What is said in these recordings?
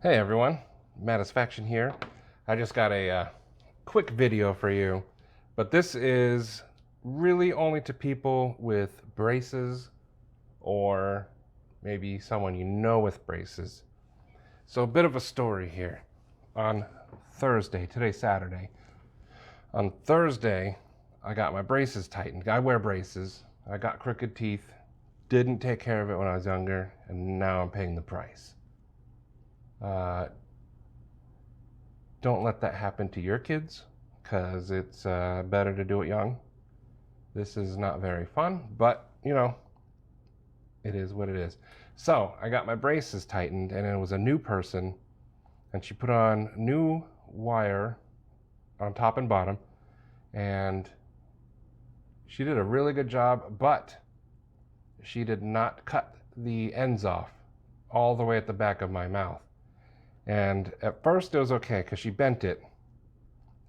Hey everyone, Matisfaction here. I just got a quick video for you, but this is really only to people with braces or maybe someone you know with braces. So a bit of a story here. On Thursday, today's Saturday, on Thursday I got my braces tightened. I wear braces. I got crooked teeth, didn't take care of it when I was younger, and now I'm paying the price. Don't let that happen to your kids, because it's better to do it young. This is not very fun, but you know, it is what it is. So I got my braces tightened, and it was a new person, and she put on new wire on top and bottom, and she did a really good job, but she did not cut the ends off all the way at the back of my mouth. And at first it was okay because she bent it,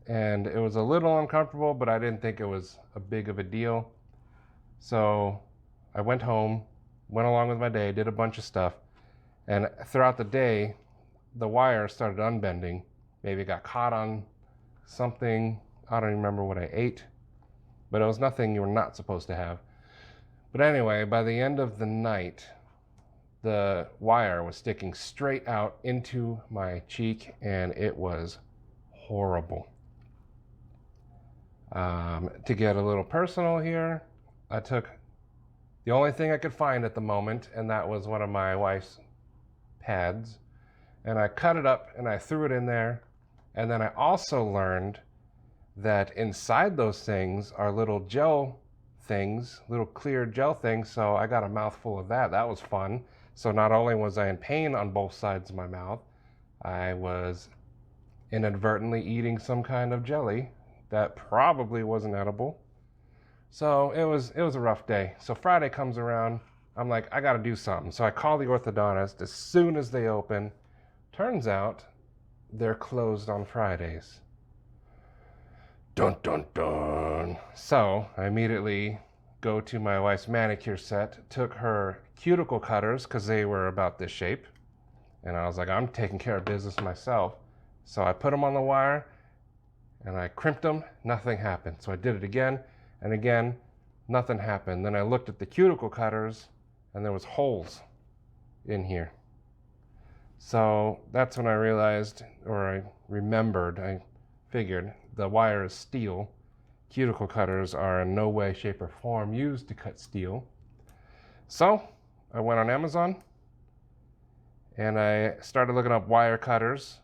and it was a little uncomfortable, but I didn't think it was a big of a deal. So I went home, went along with my day, did a bunch of stuff, and throughout the day the wire started unbending. Maybe it got caught on something. I don't even remember what I ate, but it was nothing you were not supposed to have. But anyway, by the end of the night, the wire was sticking straight out into my cheek, and it was horrible. To get a little personal here, I took the only thing I could find at the moment, and that was one of my wife's pads, and I cut it up and I threw it in there. And then I also learned that inside those things are little gel things, little clear gel things, so I got a mouthful of that. That was fun. So not only was I in pain on both sides of my mouth, I was inadvertently eating some kind of jelly that probably wasn't edible. So it was a rough day. So Friday comes around, I'm like, I gotta do something. So I call the orthodontist as soon as they open. Turns out they're closed on Fridays. Dun dun dun. So I immediately go to my wife's manicure set, took her cuticle cutters because they were about this shape, and I was like, I'm taking care of business myself. So I put them on the wire and I crimped them. Nothing happened. So I did it again and again. Nothing happened. Then I looked at the cuticle cutters and there was holes in here. So that's when I realized, or I remembered, I figured the wire is steel. Cuticle cutters are in no way, shape, or form used to cut steel. So I went on Amazon and I started looking up wire cutters,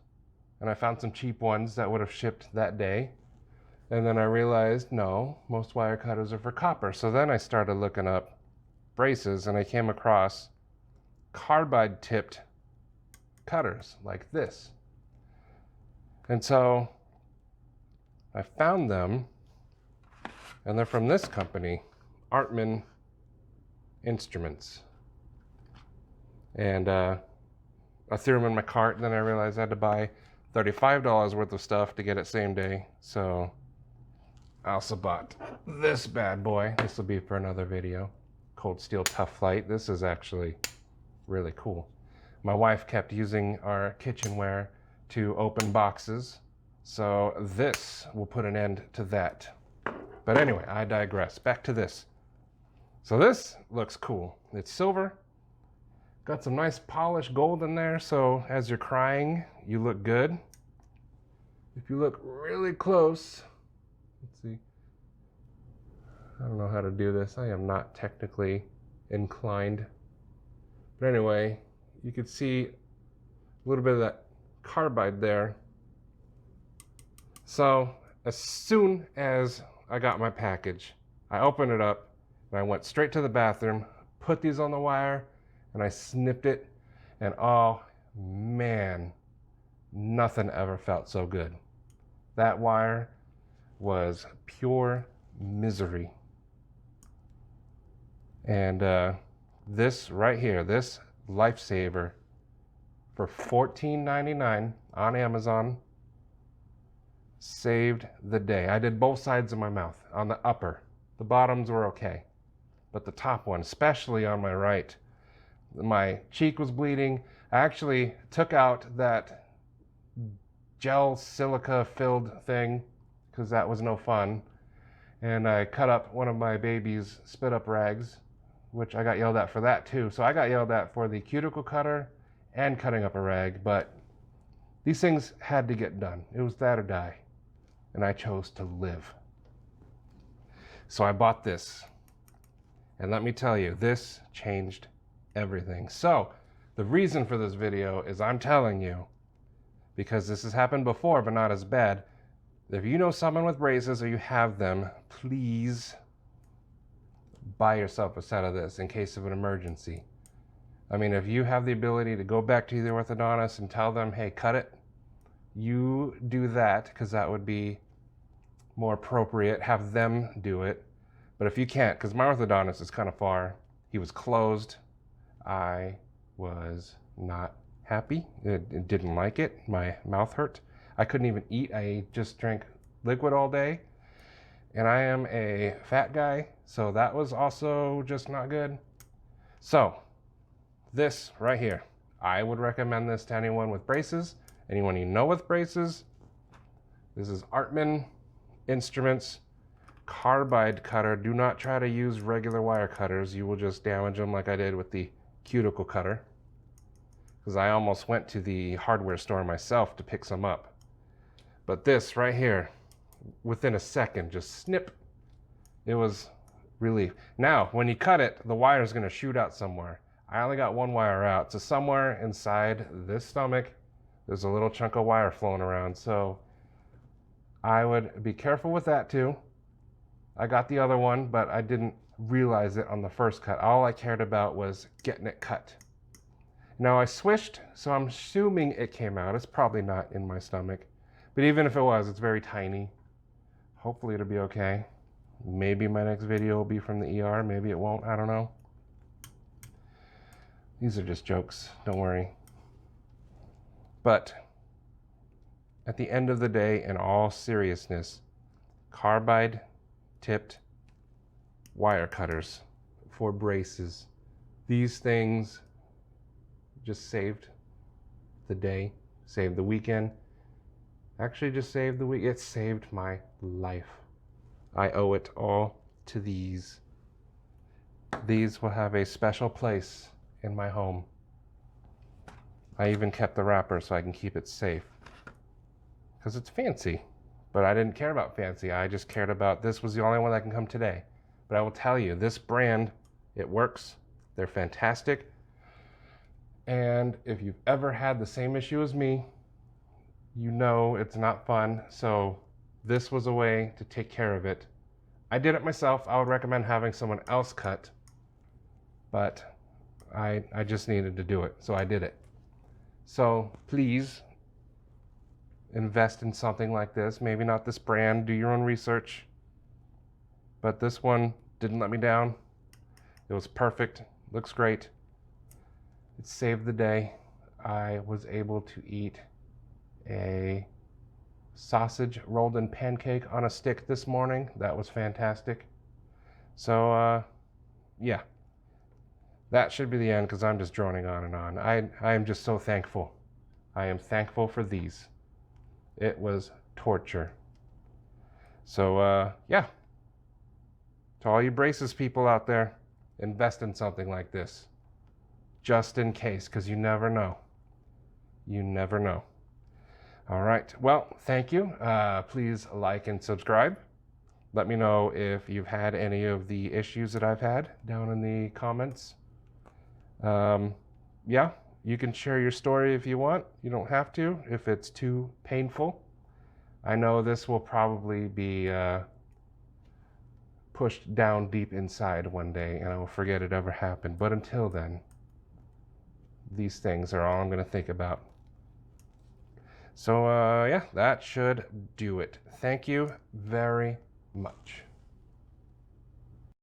and I found some cheap ones that would have shipped that day. And then I realized, no, most wire cutters are for copper. So then I started looking up braces, and I came across carbide tipped cutters like this. And so I found them, and they're from this company, Artman Instruments. And I threw them in my cart, and then I realized I had to buy $35 worth of stuff to get it same day. So I also bought this bad boy. This will be for another video, called Steel Tuff Lite. This is actually really cool. My wife kept using our kitchenware to open boxes, so this will put an end to that. But anyway, I digress. Back to this. So this looks cool. It's silver. Got some nice polished gold in there, so as you're crying, you look good. If you look really close, let's see. I don't know how to do this. I am not technically inclined. But anyway, you can see a little bit of that carbide there. So as soon as I got my package, I opened it up and I went straight to the bathroom, put these on the wire, and I snipped it, and oh man, nothing ever felt so good. That wire was pure misery. And this right here, this lifesaver for $14.99 on Amazon saved the day. I did both sides of my mouth. On the upper, the bottoms were okay, but the top one, especially on my right, my cheek was bleeding. I actually took out that gel silica filled thing because that was no fun. And I cut up one of my baby's spit up rags, which I got yelled at for that too. So I got yelled at for the cuticle cutter and cutting up a rag, but these things had to get done. It was that or die. And I chose to live. So I bought this. And let me tell you, this changed everything. So the reason for this video is I'm telling you, because this has happened before, but not as bad. If you know someone with braces or you have them, please buy yourself a set of this in case of an emergency. I mean, if you have the ability to go back to the orthodontist and tell them, hey, cut it, you do that, because that would be more appropriate. Have them do it. But if you can't, because my orthodontist is kind of far, he was closed, I was not happy. It didn't like it. My mouth hurt. I couldn't even eat. I just drank liquid all day. And I am a fat guy, so that was also just not good. So this right here, I would recommend this to anyone with braces, anyone you know with braces. This is Artman Instruments carbide cutter. Do not try to use regular wire cutters. You will just damage them like I did with the cuticle cutter, because I almost went to the hardware store myself to pick some up. But this right here, within a second, just snip. It was relief. Now, when you cut it, the wire is going to shoot out somewhere. I only got one wire out. So somewhere inside this stomach, there's a little chunk of wire flowing around. So I would be careful with that too. I got the other one, but I didn't realize it on the first cut. All I cared about was getting it cut. Now I swished, so I'm assuming it came out. It's probably not in my stomach. But even if it was, it's very tiny. Hopefully it'll be okay. Maybe my next video will be from the ER. Maybe it won't. I don't know. These are just jokes. Don't worry. But at the end of the day, in all seriousness, carbide tipped wire cutters for braces. These things just saved the day, saved the weekend. Actually just saved the week. It saved my life. I owe it all to these. These will have a special place in my home. I even kept the wrapper so I can keep it safe, because it's fancy. But I didn't care about fancy. I just cared about this was the only one that can come today. But I will tell you, this brand, it works. They're fantastic. And if you've ever had the same issue as me, you know it's not fun. So this was a way to take care of it. I did it myself. I would recommend having someone else cut, but I just needed to do it, so I did it. So please invest in something like this. Maybe not this brand, do your own research. But this one didn't let me down. It was perfect, looks great. It saved the day. I was able to eat a sausage rolled in pancake on a stick this morning. That was fantastic. So yeah, that should be the end, because I'm just droning on and on. I am just so thankful. I am thankful for these. It was torture. So yeah, to all you braces people out there, invest in something like this, just in case, because you never know. You never know. All right, well, thank you. Please like and subscribe. Let me know if you've had any of the issues that I've had down in the comments. Yeah, you can share your story if you want. You don't have to if it's too painful. I know this will probably be pushed down deep inside one day, and I will forget it ever happened. But until then, these things are all I'm going to think about. So yeah, that should do it. Thank you very much.